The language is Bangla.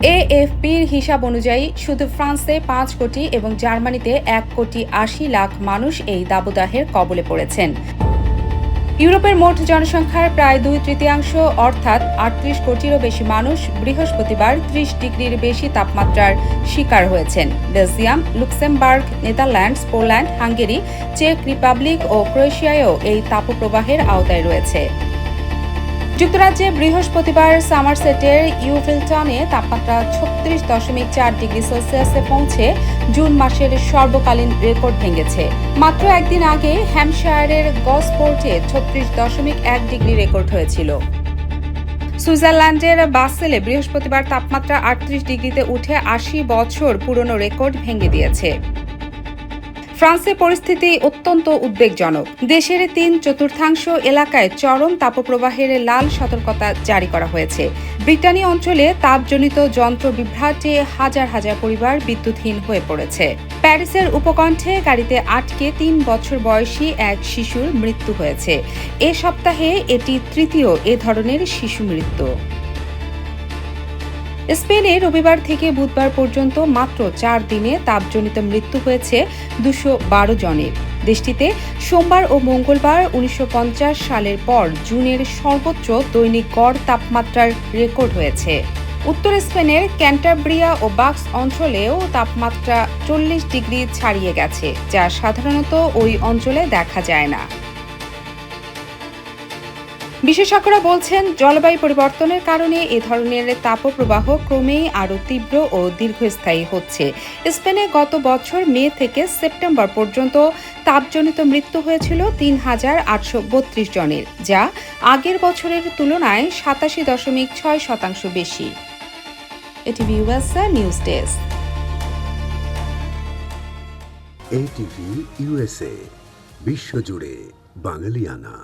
এএফপির হিসাব অনুযায়ী শুধু ফ্রান্সে ৫ কোটি এবং জার্মানিতে ১,৮০,০০,০০০ মানুষ এই দাবদাহের কবলে পড়েছেন। ইউরোপের মোট জনসংখ্যার প্রায় ২/৩ অর্থাৎ ৩৮ কোটিরও বেশি মানুষ বৃহস্পতিবার ৩০ ডিগ্রির বেশি তাপমাত্রার শিকার হয়েছেন। Belgium, Luxembourg, Netherlands, Poland, Hungary, চেক রিপাবলিক ও ক্রোয়েশিয়ায়ও এই তাপপ্রবাহের আওতায় রয়েছে। যুক্তরাজ্যে বৃহস্পতিবার সামারসেটের ইউভিলটনে তাপমাত্রা ৩৬.৪ ডিগ্রি সেলসিয়াসে পৌঁছে জুন মাসের সর্বকালীন রেকর্ড ভেঙেছে। মাত্র একদিন আগে হ্যাম্পশায়ারের গসপোর্টে ৩৬.১ ডিগ্রি রেকর্ড হয়েছিল। সুইজারল্যান্ডের বাসেলে বৃহস্পতিবার তাপমাত্রা ৩৮ ডিগ্রিতে উঠে ৮০ বছর পুরনো রেকর্ড ভেঙে দিয়েছে। ফ্রান্সের পরিস্থিতি অত্যন্ত উদ্বেগজনক। দেশের ৩/৪ এলাকায় চরম তাপপ্রবাহের লাল সতর্কতা জারি করা হয়েছে। ব্রিটানি অঞ্চলে তাপজনিত যন্ত্র বিভ্রাটে হাজার হাজার পরিবার বিদ্যুৎহীন হয়ে পড়েছে। প্যারিসের উপকণ্ঠে গাড়িতে আটকে ৩ বছর বয়সী এক শিশুর মৃত্যু হয়েছে। এ সপ্তাহে এটি তৃতীয় এ ধরনের শিশু মৃত্যু। স্পেনে রবিবার থেকে বুধবার পর্যন্ত মাত্র ৪ দিনে তাপজনিত মৃত্যু হয়েছে ২১২ জনের। দেশটিতে সোমবার ও মঙ্গলবার ১৯৫০ সালের পর জুনের সর্বোচ্চ দৈনিক গড় তাপমাত্রার রেকর্ড হয়েছে। উত্তর স্পেনের ক্যান্টাব্রিয়া ও বাক্স অঞ্চলেও তাপমাত্রা ৪০ ডিগ্রি ছাড়িয়ে গেছে, যা সাধারণত ওই অঞ্চলে দেখা যায় না। বিশেষজ্ঞরা বলছেন, জলবায়ু পরিবর্তনের কারণে এ ধরনের তাপপ্রবাহ ক্রমেই আরও তীব্র ও দীর্ঘস্থায়ী হচ্ছে। স্পেনে গত বছর মে থেকে সেপ্টেম্বর পর্যন্ত তাপজনিত মৃত্যু হয়েছিল ৩,৮৩২ জনের, যা আগের বছরের তুলনায় ৮৭.৬% বেশি। ATV USA news desk. ATV USA, বিশ্বজুড়ে বাঙালিয়ানা।